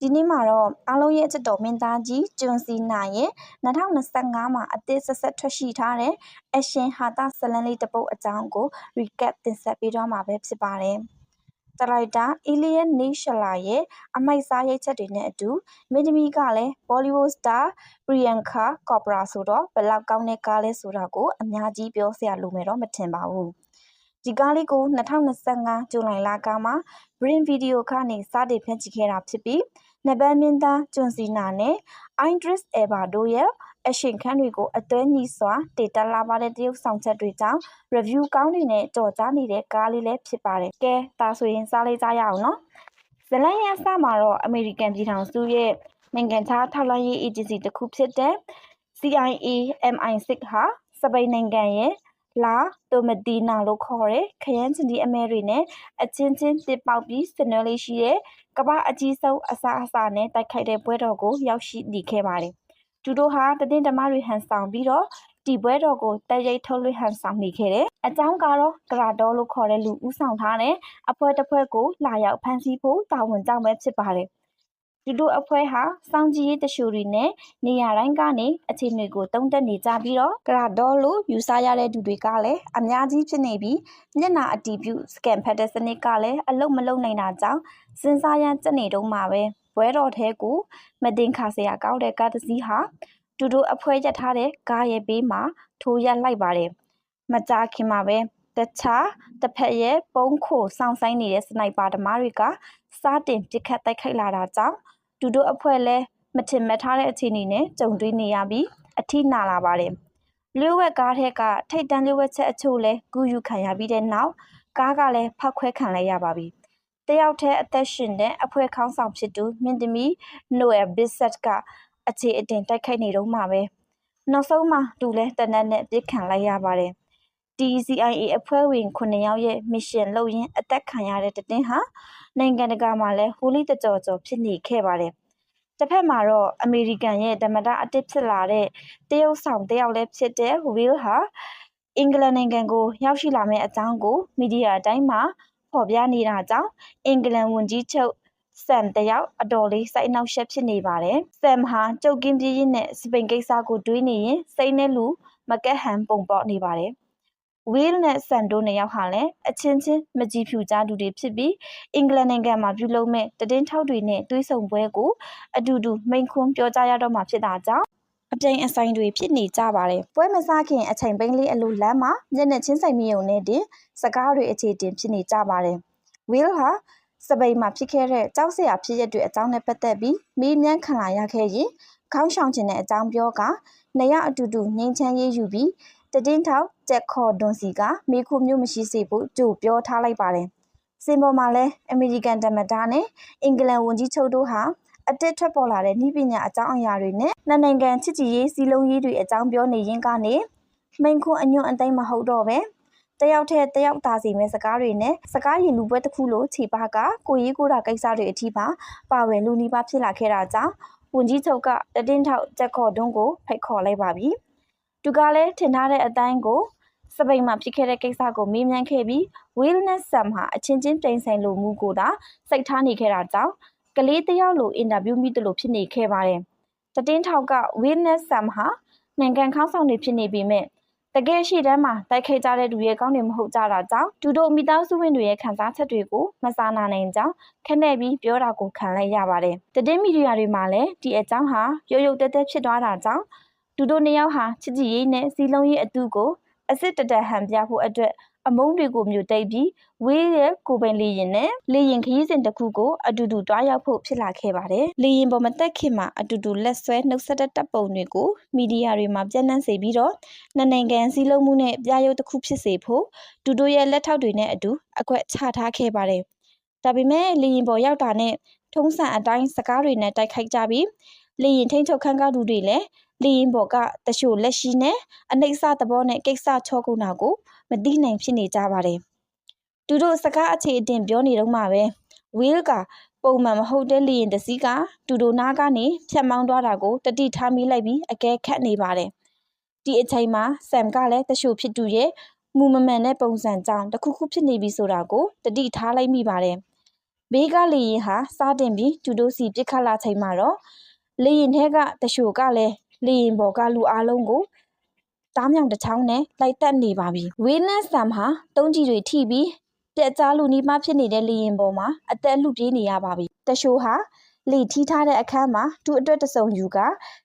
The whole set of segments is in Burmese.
ဒီနေ့မှာတော့အားလုံးရဲ့အချက်တော်မင်းသားကြီးကျွန်းစီနာရဲ့2025မှာအသစ်ဆက်ထွက်ရှိထားတဲ့အရှင်ဟာတာဇလန်လေးတစ်ပုဒ်အကြောင်းကို recap တင်ဆက်ပေးတော့မှာပဲဖြစ်ပါတယ်။ဒါရိုက်တာအီလီယန်နေရှလာရဲ့အမိုက်စားရိတ်ချက်တွေနဲ့အတူမင်းသမီးကလည်း Bollywood star Priyanka Chopra ဆိုတော့ဘယ်လောက်ကောင်းတဲ့ကားလဲဆိုတာကိုအများကြီးပြောစရာလိုမယ်တော့မထင်ပါဘူး။ဒီကားလေးကို2025ဇူလိုင်လကမှာ Brin Video ကနေစတင်ဖန်တီးခဲ့တာဖြစ်ပြီးနဘန်မင်းသားကျွန်းစီနာနဲ့အိုင်ဒရစ်အယ်ဘာတို့ရဲ့အရှင်ခန်းတွေကိုအသွဲညီစွာတည်တက်လာပါတဲ့တရုတ်ဆောင်ချက်တွေကြောင့် review ကောင်းတွေနဲ့ကြော်ကြားနေတဲ့ကားလေးလည်းဖြစ်ပါတယ်။ကဲဒါဆိုရင်စားလိုက်ကြရအောင်နော်။ဇလန်ရဲ့အစမှာတော့အမေရိကန်ပြည်ထောင်စုရဲ့နိုင်ငံခြားထောက်လှမ်းရေး agency တစ်ခုဖြစ်တဲ့ CIA MI6 ဟာစပိန်နိုင်ငံရဲ့လာတိုမတီနာလို့ခေါ်တဲ့ခရမ်းချင်ဒီအမဲတွေနဲ့အချင်းချင်းတစ်ပေါက်ပြီးဆင်နွှဲလေးရှိတဲ့ကမ္ဘာအကြီးဆုံးအစားအစာနဲ့တိုက်ခိုက်တဲ့ပွဲတော်ကိုရောက်ရှိနေခဲ့ပါတယ်။သူတို့ဟာတည်င်းဓမ္မတွေဟန်ဆောင်ပြီးတော့ဒီပွဲတော်ကိုတိုက်ရိုက်ထုတ်လွှင့်ဟန်ဆောင်နေခဲ့တယ်။အကြောင်းကတော့ကရာဒေါလို့ခေါ်တဲ့လူဦးဆောင်ထားတဲ့အဖွဲ့တစ်ဖွဲ့ကိုလာရောက်ဖမ်းဆီးဖို့တာဝန်ကြောင့်ပဲဖြစ်ပါတယ်။ဒီလိုအဖွဲ့ဟာစောင့်ကြည့်ရေးတရှိုတွေနဲ့နေရာတိုင်းကနေအခြေအနေကိုတုံးတက်နေကြပြီးတော့ကရာဒေါလို့ယူဆရတဲ့သူတွေကလည်းအများကြီးဖြစ်နေပြီးမျက်နှာအတီးပြုစကန်ဖတ်တဲ့စနစ်ကလည်းအလုံးမလုံးနိုင်တာကြောင့်စဉ်းစားရမ်းကျနေတော့မှာပဲဘွဲတော်ထဲကိုမတင်ခါစရာကောင်းတဲ့ကားတစ်စီးဟာသူတို့အဖွဲ့ရထားတဲ့ကားရဲ့ဘေးမှာထိုးရက်လိုက်ပါတယ်မကြခင်မှာပဲတခြားတစ်ဖက်ရဲ့ပုံးခိုစောင်းဆိုင်နေတဲ့စနိုက်ပါဓမားတွေကစတင်ပစ်ခတ်တိုက်ခိုက်လာတာကြောင့်သူတို့အဖွဲ့လဲမထင်မှတ်ထားတဲ့အခြေအနေနဲ့ကြုံတွေ့နေရပြီးအထိနာလာပါတယ်လျှို့ဝှက်ကားထဲကထိတ်တန့်လျှို့ဝှက်ချက်အချို့လဲဂူယူခံရပြီးတဲ့နောက်ကားကလည်းဖောက်ခွဲခံလိုက်ရပါပြီတယောက်တည်းအသက်ရှင်တဲ့အဖွဲ့ခေါင်းဆောင်ဖြစ်သူမင်းသမီးနိုအယ်ဘစ်ဆက်ကအခြေအတင်တိုက်ခိုက်နေတော့မှပဲနောက်ဆုံးမှာသူလဲတနက်နဲ့ပြစ်ခံလိုက်ရပါတယ် CIA အဖွဲ့ဝင်9ယောက်ရဲ့မစ်ရှင်လုပ်ရင်းအသက်ခံရတဲ့တင်းဟာနိုင်ငံတကာမှာလည်းဟိုလီတကြော်ဖြစ်နေခဲ့ပါတယ်။တစ်ဖက်မှာတော့အမေရိကန်ရဲ့ဓမ္မတာအတစ်ဖြစ်လာတဲ့တရုတ်ဆောင်တယောက်လည်းဖြစ်တဲ့ Will ဟာအင်္ဂလန်နိုင်ငံကိုရောက်ရှိလာမယ့်အကြောင်းကိုမီဒီယာအတိုင်းမှာဖော်ပြနေတာကြောင့်အင်္ဂလန်ဝန်ကြီးချုပ်ဆမ်တယောက်အတော်လေးစိတ်နှောက်ယှက်ဖြစ်နေပါတယ်။ဆမ်ဟာကျုပ်ကင်းပြင်းနဲ့စပိန်ကိစ္စကိုတွေးနေရင်စိတ်နဲ့လူမကက်ဟန်ပုံပေါ်နေပါတယ်။ Will နဲ့ဆန်တို့နှစ်ယောက်ဟာလည်းအချင်းချင်းမကြည့်ဖြူကြသူတွေဖြစ်ပြီးအင်္ဂလန်နိုင်ငံမှာပြုလုပ်မဲ့တည်င်းထောက်တွေနဲ့တွေးဆုံပွဲကိုအတူတူမိန့်ခွန်းပြောကြရတော့မှာဖြစ်တာကြောင့်အပြိုင်အဆိုင်တွေဖြစ်နေကြပါတယ်ပွဲမစားခင်အချိန်ပိန်းလေးအလိုလမ်းမှာမျက်နှာချင်းဆိုင်မြုံနဲ့တင်စကားတွေအခြေတင်ဖြစ်နေကြပါတယ် Will ဟာစပိန်မှာဖြစ်ခဲ့တဲ့ကြောက်စရာဖြစ်ရတွေအကြောင်းနဲ့ပတ်သက်ပြီးမေးမြန်းခံလာရခဲ့ရင်ခေါင်းဆောင်ခြင်းတဲ့အကြောင်းပြောကနှစ်ယောက်အတူတူငင်းချမ်းရေးယူပြီးတည်င်းထောက်ချက်ခေါ်ဒွန်စီကမိခုမျိုးမရှိစေဖို့ကြိုပြောထားလိုက်ပါတယ်စင်ပေါ်မှာလဲအမေရိကန်ဓမ္မတာနဲ့အင်္ဂလန်ဝန်ကြီးချုပ်တို့ဟာအတစ်ထွက်ပေါ်လာတဲ့နှီးပညာအကြောင်းအရာတွေနဲ့နိုင်ငံချစ်ကြည်ရေးစီးလုံးရေးတွေအကြောင်းပြောနေရင်းကနေမိန်ခွန်းအညွန့်အသိမ်းမဟုတ်တော့ပဲတယောက်တည်းတယောက်သားစီမဲ့စကားတွေနဲ့စကားရည်လူပွဲတစ်ခုလိုခြေပါကကိုရေးကိုတာကိစ္စတွေအထိပါဝင်လူနီးပါးဖြစ်လာခဲ့တာကြောင့်ဝန်ကြီးချုပ်ကတည်င်းထောက်ချက်ခေါ်တွန်းကိုဖိတ်ခေါ်လိုက်ပါပြီသူကလည်းထင်ထားတဲ့အတိုင်းကိုစပိန်မှာဖြစ်ခဲ့တဲ့ကိစ္စကိုမေးမြန်းခဲ့ပြီး Will နဲ့ Sam ဟာအချင်းချင်းတိမ်ဆိုင်လိုမှုကိုသာစိတ်ထားနေခဲ့တာကြောင့်ကလေးတယောက်လိုအင်တာဗျူးမိသလိုဖြစ်နေခဲ့ပါတယ်။တည်င်းထောက်က Will နဲ့ Sam ဟာနိုင်ငံခေါင်းဆောင်တွေဖြစ်နေပေမဲ့တကယ်ရှိတမ်းမှာတိုက်ခိုက်ကြတဲ့သူရဲ့ကောင်းတွေမဟုတ်ကြတာကြောင့်သူတို့မိသားစုဝင်တွေရဲ့ခံစားချက်တွေကိုမစာနာနိုင်ကြောင်းခက်နေပြီးပြောတာကိုခံလိုက်ရပါတယ်။တည်င်းမီဒီယာတွေမှာလည်းဒီအကြောင်းဟာရုပ်ရုပ်တဲတဲဖြစ်သွားတာကြောင့်သူတို့နှစ်ယောက်ဟာချစ်ကြည်ရေးနဲ့စီလုံးရေးအတူကိုအစစ်တတဟန်ပြဖို့အတွက်အမုန်းတွေကိုမြုပ်တိတ်ပြီးဝေးရဲ့ကိုပိုင်လေရင်နဲ့လေရင်ခရီးစဉ်တစ်ခုကိုအတူတူတွားရောက်ဖို့ဖြစ်လာခဲ့ပါတယ်။လေရင်ပေါ်မတက်ခင်မှာအတူတူလက်ဆွဲနှုတ်ဆက်တဲ့တပ်ပုံတွေကိုမီဒီယာတွေမှာပြန့်နှံ့စေပြီးတော့နိုင်ငံစည်းလုံးမှုနဲ့ပြရုပ်တစ်ခုဖြစ်စေဖို့သူတို့ရဲ့လက်ထောက်တွေနဲ့အတူအကွက်ချထားခဲ့ပါတယ်။ဒါပေမဲ့လေရင်ပေါ်ရောက်တာနဲ့ထုံးစံအတိုင်းစကားတွေနဲ့တိုက်ခိုက်ကြပြီးလေရင်ထိန်ချုပ်ခန်းကားသူတွေလည်းလေရင်ပေါ်ကတရှို့လက်ရှိနဲ့အနှိမ့်စသဘောနဲ့ကိစ္စချောကုန်တာကိုမသိနိုင်ဖြစ်နေကြပါတယ်။သူတို့စကားအခြေအတင်ပြောနေတော့မှပဲ Will ကပုံမှန်မဟုတ်တဲ့လေရင်တစည်းကသူတို့နားကနေဖြတ်မောင်းသွားတာကိုတတိထားမိလိုက်ပြီးအကဲခတ်နေပါတယ်။ဒီအချိန်မှာ Sam ကလည်းတရှို့ဖြစ်သူရဲ့မူမမှန်တဲ့ပုံစံကြောင့်တခုခုဖြစ်နေပြီဆိုတာကိုတတိထားလိုက်မိပါတယ်။ ဘေးကလေရင်ဟာစားတင်ပြီးသူတို့စီပြစ်ခတ်လာချိန်မှာတော့လေရင်ထဲကတရှိုကလည်းလေရင်ပေါ်ကလူအားလုံးကိုတားမြောင်တစ်ချောင်းနဲ့လိုက်တက်နေပါပြီဝေးနက်ဆမ်ဟာတုံးကြီးတွေထိပြီးပြက်ကြားလူနီးမှဖြစ်နေတဲ့လေရင်ပေါ်မှာအသက်လူပြေးနေရပါပြီတရှိုဟာလေထီးထားတဲ့အခန်းမှာသူ့အတွက်တစုံယူက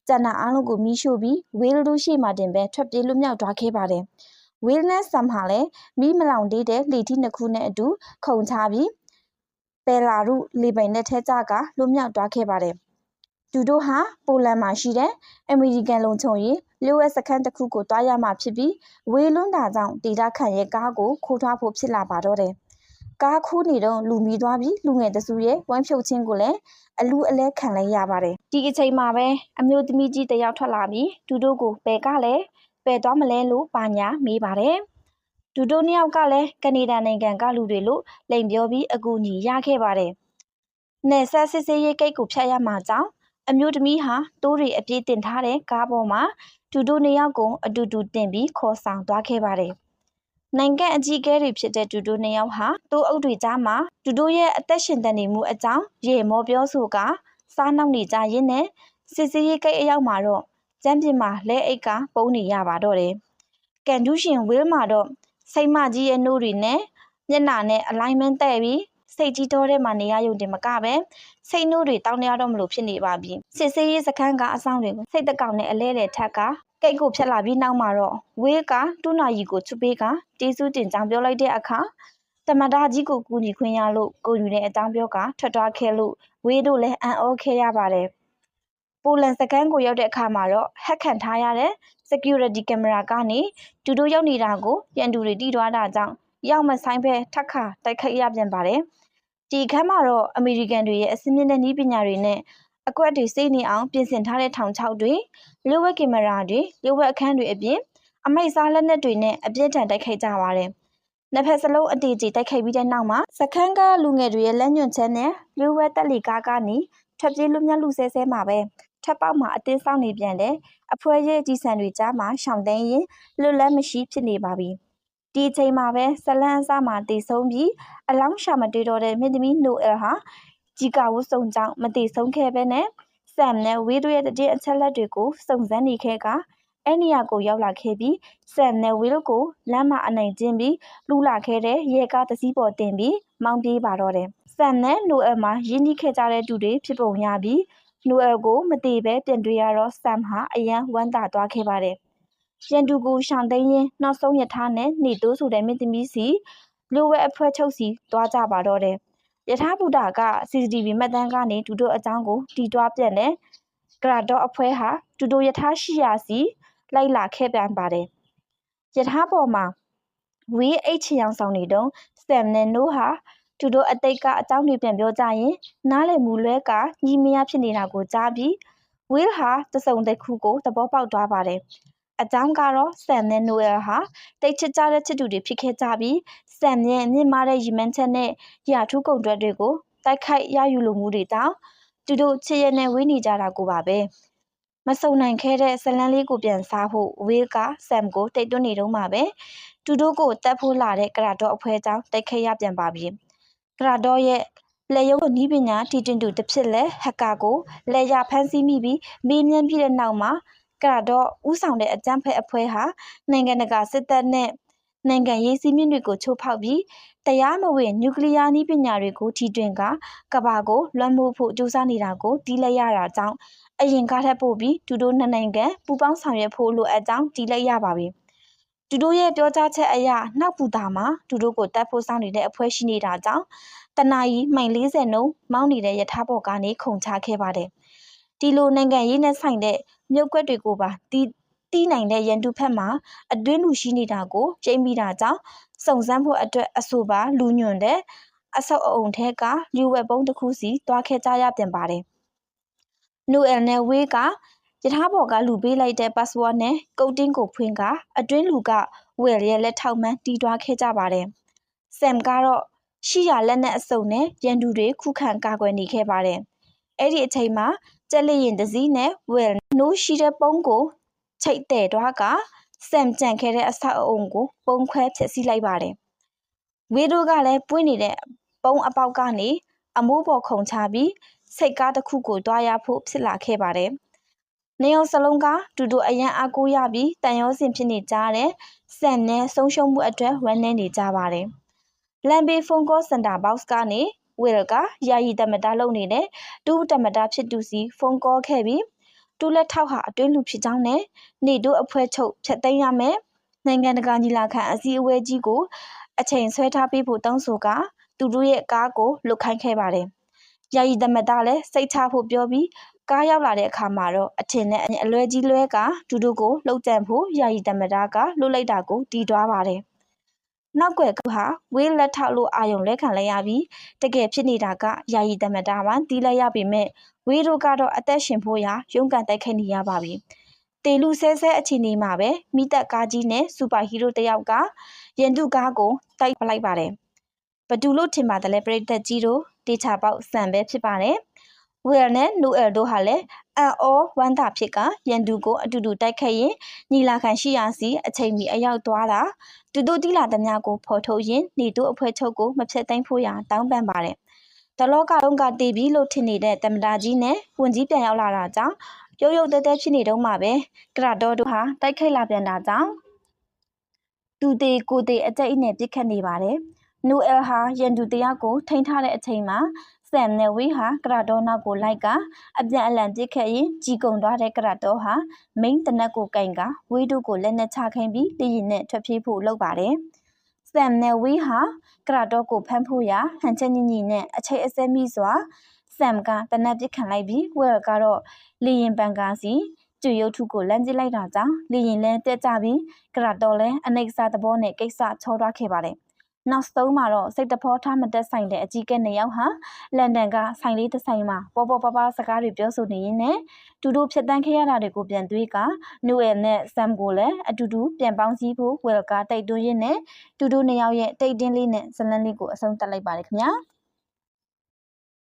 ကျန်တာအားလုံးကိုမီးရှို့ပြီးဝေးလူရှိမှတင်ပဲထွက်ပြေးလွတ်မြောက်သွားခဲ့ပါတယ်ဝေးနက်ဆမ်ဟာလည်းမီးမလောင်သေးတဲ့လေထီးနှစ်ခုနဲ့အတူခုန်ချပြီးပယ်လာရုလေပိန်နဲ့ထဲကြကလွတ်မြောက်သွားခဲ့ပါတယ်သူတို့ဟာပိုလန်မှာရှိတဲ့အမေရိကန်လုံခြုံရေးလျှို့ဝှက်စခန်းတစ်ခုကိုတွားရမှာဖြစ်ပြီးဝေးလွန်းတာကြောင့်ဒေတာခန့်ရဲ့ကားကိုခိုးထွားဖို့ဖြစ်လာပါတော့တယ်ကားခိုးနေတော့လူမီသွားပြီးလူငယ်တစုရဲ့ဝမ်းဖြုတ်ခြင်းကိုလည်းအလူအလဲခံလိုက်ရပါတယ်ဒီအချိန်မှာပဲအမျိုးသမီးကြီးတယောက်ထွက်လာပြီးသူတို့ကိုပယ်ကလည်းပယ်သွားမလဲလို့ပါညာမေးပါတယ်သူတို့နှစ်ယောက်ကလည်းကနေဒါနိုင်ငံကလူတွေလို့လိန်ပြောပြီးအကူအညီရခဲ့ပါတယ်နယ်ဆက်စစ်စေးရေးဂိတ်ကိုဖြတ်ရမှာကြောင့်အမျိုးသမီးဟာတိုးတွေအပြည့်တင်ထားတဲ့ကားပေါ်မှာသူတို့နှစ်ယောက်ကိုအတူတူတင်ပြီးခေါ်ဆောင်သွားခဲ့ပါတယ်နိုင်ငံအကြီးအကဲတွေဖြစ်တဲ့သူတို့နှစ်ယောက်ဟာတိုးအုပ်တွေကြားမှာသူတို့ရဲ့အသက်ရှင်တန်နေမှုအကြောင်းရေမောပြောဆိုကစားနောက်နေကြရင်းနဲ့စစ်စေးရေးဂိတ်အရောက်မှာတော့ကျမ်းပြင်မှာလဲအိတ်ကပုံနေရပါတော့တယ်ကန်ဒူးရှင်ဝီလ်မှာတော့စိတ်မကြီးရဲ့နှိုးတွေနဲ့မျက်နှာနဲ့ alignment တဲ့ပြီးစိတ်ကြီးတော့တဲ့မှာနေရယုံတင်မကပဲစိတ်နှိုးတွေတောင်းတရတော့မလို့ဖြစ်နေပါပြီစစ်စေးရေးစခန်းကအဆောင်တွေကိုစိတ်တကောင်နဲ့အလဲလေထက်ကကိတ်ကိုဖြတ်လာပြီးနောက်မှာတော့ဝေးကတူနာကြီးကိုချွပေးကတေးစုတင်ကြောင်ပြောလိုက်တဲ့အခါတမဒါကြီးကိုကူညီခွင့်ရလို့ကိုယူတဲ့အကြောင်းပြောကထွက်သွားခဲ့လို့ဝေးတို့လည်းအံ့ဩခဲ့ရပါတယ်ပိုလန်စကန်ကိုရောက်တဲ့အခါမှာတော့ဟက်ခံထားရတဲ့ security camera ကနေသူတို့ရောက်နေတာကိုရန်သူတွေတီးသွားတာကြောင့်ရောက်မဆိုင်ပဲထက်ခါတိုက်ခိုက်ရပြန်ပါတယ်ဒီခန်းမှာတော့အမေရိကန်တွေရဲ့အစင်းမြင့်တဲ့နည်းပညာတွေနဲ့အကွက်တွေစိတ်နေအောင်ပြင်ဆင်ထားတဲ့ထောင်ချောက်တွေလျှို့ဝှက်ကင်မရာတွေလျှို့ဝှက်အခန်းတွေအပြင်အမိတ်စားလက်နက်တွေနဲ့အပြည့်ထန်တိုက်ခိုက်ကြပါတယ်နှစ်ဖက်စလုံးအတေးကြီးတိုက်ခိုက်ပြီးတဲ့နောက်မှာစခန်းကလူငယ်တွေရဲ့လက်ညွှန်ချက်နဲ့လျှို့ဝှက်တက်လီကားကနေထွက်ပြေးလွတ်မြောက်လူဆဲဆဲမှာပဲထပ်ပေါက်မှာအတင်းဆောင်နေပြန်တဲ့အဖွဲရဲ့ကြီးစံတွေကြားမှာရှောင်သိမ်းရင်လွတ်လပ်မရှိဖြစ်နေပါပြီဒီအချိန်မှာပဲဇလန်းအစမှာတည်ဆုံးပြီးအလောင်းရှာမတွေ့တော့တဲ့မင်းသမီးနိုအယ်ဟာကြီးကဝုစုံကြောင့်မတည်ဆုံးခဲ့ပဲနဲ့ဆမ်နဲ့ဝေးတို့ရဲ့တည်အချက်လက်တွေကိုစုံစမ်းနေခဲ့ကအဲ့နေရာကိုရောက်လာခဲ့ပြီးဆမ်နဲ့ဝေးတို့ကိုလမ်းမှာအနိုင်ကျင့်ပြီးလူလာခဲ့တဲ့ရဲကားတစည်းပေါ်တင်ပြီးမောင်းပြေးပါတော့တယ်ဆမ်နဲ့နိုအယ်မှာရင်းနှီးခဲ့ကြတဲ့သူတွေဖြစ်ပုံရပြီးနိုအယ်ကိုမတည်ပဲပြန်တွေ့ရတော့ဆမ်ဟာအယံဝမ်းသာသွားခဲ့ပါတယ်ရန်သူကိုရှောင်သိမ်းရင်နောက်ဆုံးရထားနဲ့နေတိုးဆိုတဲ့မင်းသမီးစီလူဝဲအဖွဲချုပ်စီသွားကြပါတော့တယ်ယထာဘုဒ္ဓက CCTV မှတ်တမ်းကနေသူတို့အကြောင်းကိုတီးတွားပြန်တယ်ဂရာဒေါအဖွဲဟာသူတို့ယထာရှိရာစီလိုက်လာခဲ့ပြန်ပါတယ်ယထာပေါ်မှာဝေးအိတ်ချင်အောင်ဆောင်နေတော့ဆမ်နဲ့နိုးဟာသူတို့အတိတ်ကအကြောင်းတွေပြန်ပြောကြရင်နားလည်မှုလွဲကညီမရဖြစ်နေတာကိုကြားပြီးဝီလ်ဟာတစုံတစ်ခုကိုသဘောပေါက်သွားပါတယ်အကြောင်းကတော့ဆမ်နဲ့နိုအယ်ဟာတိတ်ချစ်ကြတဲ့ချစ်သူတွေဖြစ်ခဲ့ကြပြီးဆမ်ရဲ့မြင့်မားတဲ့ရီမန်းချက်နဲ့ရာထူးကုန်တွက်တွေကိုတိုက်ခိုက်ရယူလိုမှုတွေတောင်သူတို့ချစ်ရနဲ့ဝေးနေကြတာကိုပါပဲမဆုံနိုင်ခဲ့တဲ့ဇလန်းလေးကိုပြန်စားဖို့ဝေးကဆမ်ကိုတိတ်တွနေတော့မှာပဲသူတို့ကိုတက်ဖို့လာတဲ့ကရာဒေါအဖွဲကြောင့်တိုက်ခိုက်ရပြန်ပါပြီကရာဒေါရဲ့လက်ရုံးနီးပညာတီတင်တူတစ်ဖြစ်လဲဟက်ကာကိုလက်ရဖမ်းဆီးမိပြီးမေးမြန်းပြီးတဲ့နောက်မှာကရာဒေါဥဆောင်တဲ့အကြမ်းဖက်အဖွဲ့ဟာနိုင်ငံတကာစစ်တပ်နဲ့နိုင်ငံရေးစည်းမျဉ်းတွေကိုချိုးဖောက်ပြီးတရားမဝင်နျူကလ িয়ার နည်းပညာတွေကိုထီတွင်ကကဘာကိုလွှမ်းမိုးဖို့ကြိုးစားနေတာကိုတီးလိုက်ရတာကြောင့်အရင်ကထပ်ပို့ပြီးသူတို့နှစ်နိုင်ငံပူးပေါင်းဆောင်ရွက်ဖို့လိုအပ်ကြောင်းတီးလိုက်ရပါပြီသူတို့ရဲ့ပြောကြားချက်အရနောက်ပူတာမှာသူတို့ကိုတပ်ဖို့စောင့်နေတဲ့အဖွဲ့ရှိနေတာကြောင့်တနာရီမှိန်40နှုန်းမောင်းနေတဲ့ရထားပေါ်ကနေခုန်ချခဲ့ပါတယ်ဒီလိုနိုင်ငံရေးနဲ့ဆိုင်တဲ့မြုပ်ကွက်တွေကိုပါတီးနိုင်တဲ့ရန်သူဖက်မှာအတွင်းလူရှိနေတာကိုကျိမ့်မိတာကြောင့်စုံစမ်းဖို့အတွက်အဆိုပါလူညွန့်တဲ့အဆောက်အုံထဲကလျှို့ဝှက်ပုံးတစ်ခုစီတွားခဲ့ကြရပြန်ပါတယ်နိုအယ်နဲ့ဝေးကယထာပေါ်ကလူပေးလိုက်တဲ့ password နဲ့ကုတ်တင်းကိုဖွင့်ကအတွင်းလူကဝယ်ရဲ့လက်ထောက်မှန်းတီးတွားခဲ့ကြပါတယ်ဆမ်ကတော့ရှိရလက်နဲ့အစုံနဲ့ရန်သူတွေခုခံကာကွယ်နေခဲ့ပါတယ်အဲ့ဒီအချိန်မှာကြက်လက်ရင်တစည်းနဲ့ဝယ်နိုးရှိတဲ့ပုံးကိုချိတ်တဲ့တွားကဆမ်ကြံခဲ့တဲ့အဆောက်အအုံကိုပုံခွဲဖျက်ဆီးလိုက်ပါတယ်ဝေးတို့ကလည်းပွင့်နေတဲ့ပုံးအပေါက်ကနေ အမိုးပေါ်ခုန်ချပြီးစိတ်ကားတစ်ခုကိုတွားရဖို့ဖြစ်လာခဲ့ပါတယ်။နေအောင်စလုံးကတူတူအရန်အားကိုးရပြီးတန်ရောစင်ဖြစ်နေကြတဲ့ဆန်နဲ့ဆုံးရှုံးမှုအတွက်ဝမ်းနည်းနေကြပါတယ်။လမ်ဘေဖုန်ကောစင်တာဘောက်စ်ကနေဝေရကယာယီတမတာလုပ်နေတဲ့တူတမတာဖြစ်သူစီဖုန်ကောခဲ့ပြီးတူလက်ထောက်ဟာအတွင်းလူဖြစ်ကြောင်းနဲ့နေတို့အဖွဲ့ချုပ်ဖျက်သိမ်းရမယ်နိုင်ငံတကာညီလာခံအစည်းအဝေးကြီးကိုအချိန်ဆွဲထားပေးဖို့တောင်းဆိုကသူတို့ရဲ့ကားကိုလွတ်ခိုင်းခဲ့ပါတယ်။ယာယီတမတာလည်းစိတ်ချဖို့ပြောပြီးကားရောက်လာတဲ့အခါမှာတော့အထင်နဲ့အလွဲကြီးလွဲကတူတူကိုလှုပ်ကြံဖို့ယာယီတမတာကလွတ်လိုက်တာကိုတီးတွားပါတယ်။နောက်ွယ်ကဟာဝေးလက်ထောက်လို့အာယုံလဲခံလိုက်ရပြီးတကယ်ဖြစ်နေတာကယာယီတမတာမှတီးလိုက်ရပေမဲ့ဝေးတို့ကတော့အသက်ရှင်ဖို့ရာရုန်းကန်တိုက်ခိုက်နေရပါပြီ။တေလူဆဲဆဲအခြေအနေမှာပဲမိသက်ကားကြီးနဲ့စူပါဟီးရိုးတယောက်ကရန်သူကားကိုတိုက်ပလိုက်ပါတယ်။ဘတူလို့ထင်ပါတယ်လေပရိသတ်ကြီးတို့တေချာပေါက်ဆန်ပဲဖြစ်ပါတယ်။ဝေရနဲ့နိုအယ်တို့ဟာလည်းအန်အောဝမ်းသာဖြစ်ကရန်သူကိုအတူတူတိုက်ခိုက်ရင်ညီလာခံရှိရာစီအချိန်မီအရောက်သွားတာတူတူတီလာသမျှကိုဖော်ထုတ်ရင်နေတို့အဖွဲ့ချုပ်ကိုမဖြတ်သိမ်းဖို့ရာတောင်းပန်ပါတယ်။တလောကလုံးကတေးပြီးလို့ထင်နေတဲ့တမတာကြီးနဲ့ဝန်ကြီးပြန်ရောက်လာတာကြောင့်ရုပ်ရုပ်တဲတဲဖြစ်နေတော့မှပဲကရတော်တို့ဟာတိုက်ခိုက်လာပြန်တာကြောင့်တူတေကိုတေအကြိတ်နဲ့ပြစ်ခတ်နေပါတယ်။နိုအယ်ဟာရန်သူတယောက်ကိုထိန်းထားတဲ့အချိန်မှာဆမ်နဲ့ဝေးဟာကရတော်နောက်ကိုလိုက်ကအပြန်အလှန်ပြစ်ခတ်ရင်ကြီးကုံသွားတဲ့ကရတော်ဟာမိန်းတနက်ကိုကင်ကဝေးတို့ကိုလက်နဲ့ချခိုင်းပြီးတည်ရင်နဲ့ထွက်ပြေးဖို့လုပ်ပါတယ်။ဆမ်နဲ့ဝေးဟာကရတော်ကိုဖမ်းဖို့ရာဟန်ချက်ညင်ညင်နဲ့အချိန်အစဲမိစွာဆမ်ကတနက်ပြစ်ခံလိုက်ပြီးဝဲကတော့လေရင်ပန်ကားစီကျွရုပ်ထုကိုလမ်းကျလိုက်တာကြောင့်လေရင်လဲတက်ကြပြီးကရတော်လဲအနိစ္စသဘောနဲ့ကိစ္စချောသွားခဲ့ပါတယ်။နောက်ဆုံးမှာတော့စိတ်တဖောထားမတက်ဆိုင်တဲ့အကြီးကဲနှစ်ယောက်ဟာလန်ဒန်ကဆိုင်လေးတစ်ဆိုင်မှာပေါ်ပေါ်ပါပါစကားတွေပြောဆိုနေရင်းနဲ့တူတူဖြတ်တန်းခဲ့ရတာတွေကိုပြန်တွေးကနိုအယ်နဲ့ဆမ်ကိုလည်းအတူတူပြန်ပေါင်းစည်းဖို့ဝဲကတိုက်တွန်းရင်းနဲ့တူတူနှစ်ယောက်ရဲ့တိတ်တင်းလေးနဲ့ဇလန်းလေးကိုအဆုံးသတ်လိုက်ပါတယ်ခင်ဗျာ။